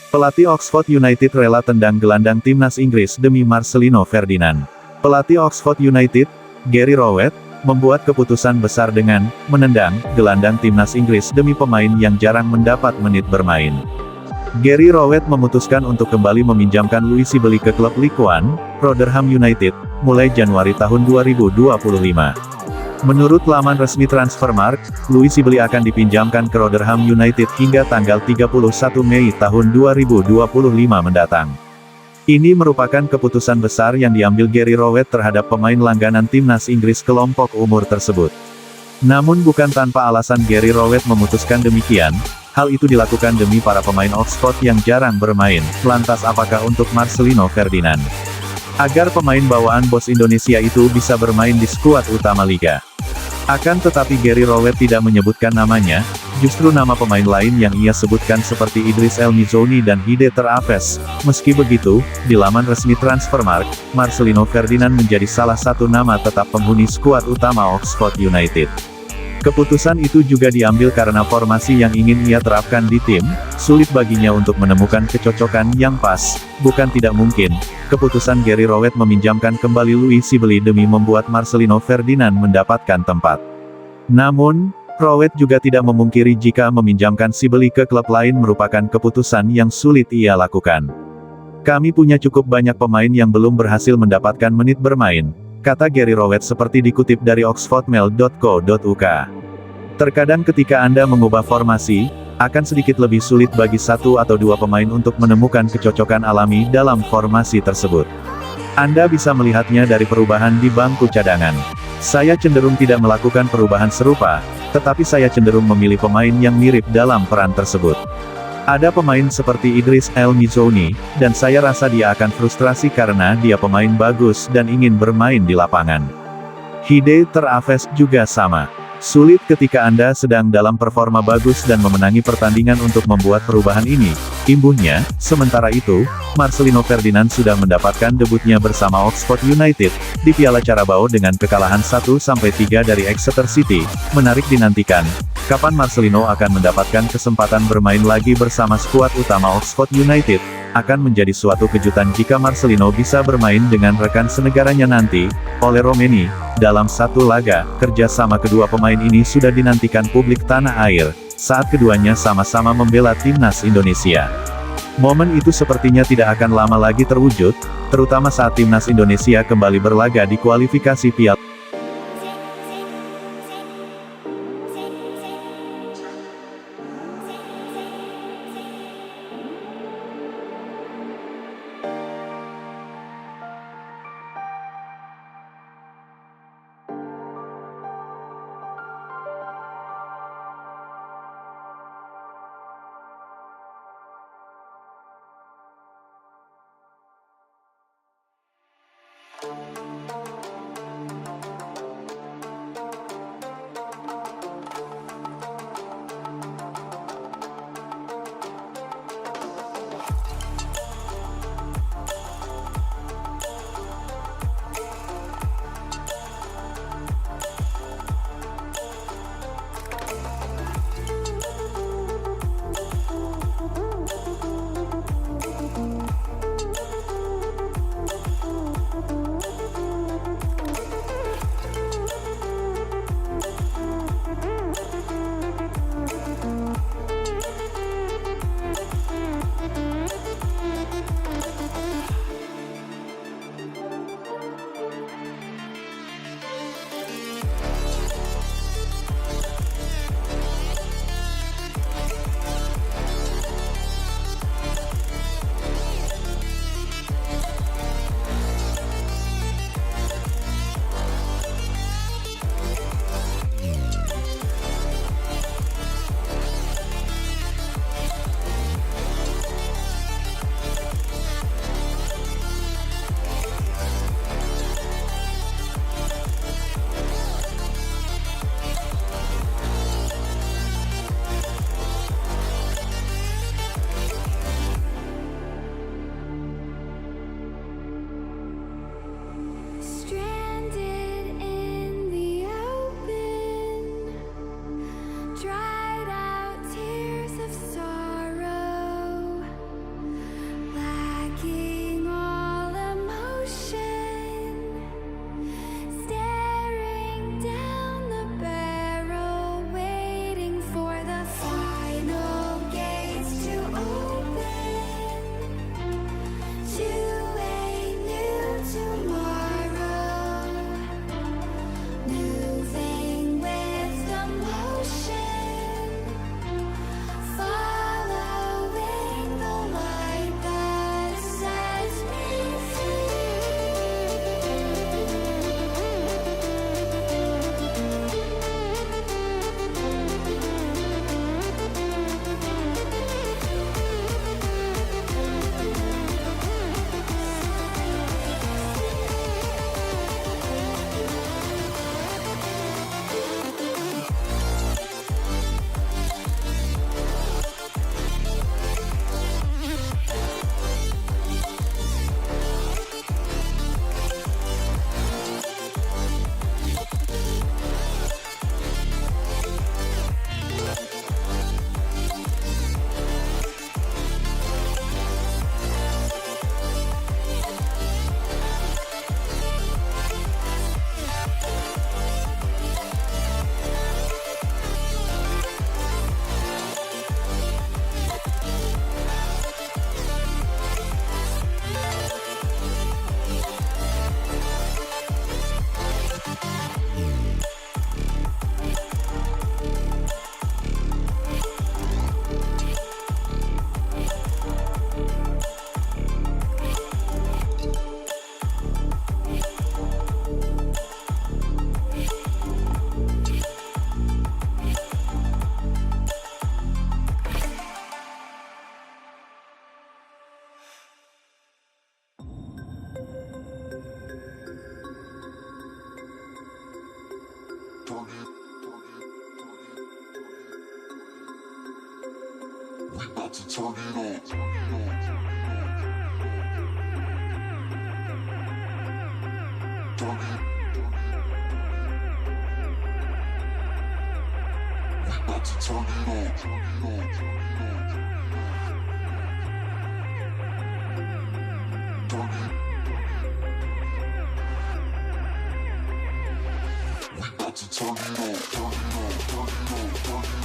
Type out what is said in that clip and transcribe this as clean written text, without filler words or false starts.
Pelatih Oxford United rela tendang gelandang timnas Inggris demi Marcelino Ferdinand. Pelatih Oxford United, Gary Rowett, membuat keputusan besar dengan menendang gelandang timnas Inggris demi pemain yang jarang mendapat menit bermain. Gary Rowett memutuskan untuk kembali meminjamkan Louis Sibley ke klub Ligue 1, Rotherham United, mulai Januari tahun 2025. Menurut laman resmi Transfermarkt, Louis Sibley akan dipinjamkan ke Rotherham United hingga tanggal 31 Mei tahun 2025 mendatang. Ini merupakan keputusan besar yang diambil Gary Rowett terhadap pemain langganan timnas Inggris kelompok umur tersebut. Namun bukan tanpa alasan Gary Rowett memutuskan demikian, hal itu dilakukan demi para pemain Oxford yang jarang bermain. Lantas apakah untuk Marcelino Ferdinand? Agar pemain bawaan bos Indonesia itu bisa bermain di skuad utama Liga. Akan tetapi Gary Rowett tidak menyebutkan namanya, justru nama pemain lain yang ia sebutkan seperti Idris El Mizzouni dan Hidde Terafes. Meski begitu, di laman resmi Transfermarkt, Marcelino Ferdinand menjadi salah satu nama tetap penghuni skuad utama Oxford United. Keputusan itu juga diambil karena formasi yang ingin ia terapkan di tim, sulit baginya untuk menemukan kecocokan yang pas. Bukan tidak mungkin, keputusan Gary Rowett meminjamkan kembali Louis Sibley demi membuat Marcelino Ferdinand mendapatkan tempat. Namun, Rowett juga tidak memungkiri jika meminjamkan Sibley ke klub lain merupakan keputusan yang sulit ia lakukan. Kami punya cukup banyak pemain yang belum berhasil mendapatkan menit bermain, kata Gary Rowett seperti dikutip dari oxfordmail.co.uk. Terkadang ketika Anda mengubah formasi, akan sedikit lebih sulit bagi satu atau dua pemain untuk menemukan kecocokan alami dalam formasi tersebut. Anda bisa melihatnya dari perubahan di bangku cadangan. Saya cenderung tidak melakukan perubahan serupa, tetapi saya cenderung memilih pemain yang mirip dalam peran tersebut. Ada pemain seperti Idris El Mizzouni, dan saya rasa dia akan frustrasi karena dia pemain bagus dan ingin bermain di lapangan. Hidde Terafes juga sama. Sulit ketika Anda sedang dalam performa bagus dan memenangi pertandingan untuk membuat perubahan ini, imbuhnya. Sementara itu, Marcelino Ferdinand sudah mendapatkan debutnya bersama Oxford United, di Piala Carabao dengan kekalahan 1-3 dari Exeter City. Menarik dinantikan, kapan Marcelino akan mendapatkan kesempatan bermain lagi bersama skuad utama Oxford United. Akan menjadi suatu kejutan jika Marcelino bisa bermain dengan rekan senegaranya nanti, oleh Romeni, dalam satu laga. Kerja sama kedua pemain ini sudah dinantikan publik tanah air, saat keduanya sama-sama membela timnas Indonesia. Momen itu sepertinya tidak akan lama lagi terwujud, terutama saat timnas Indonesia kembali berlaga di kualifikasi Piala We about to turn it up. Turn it up. We about to turn it up, turn it up, turn it up, turn it up.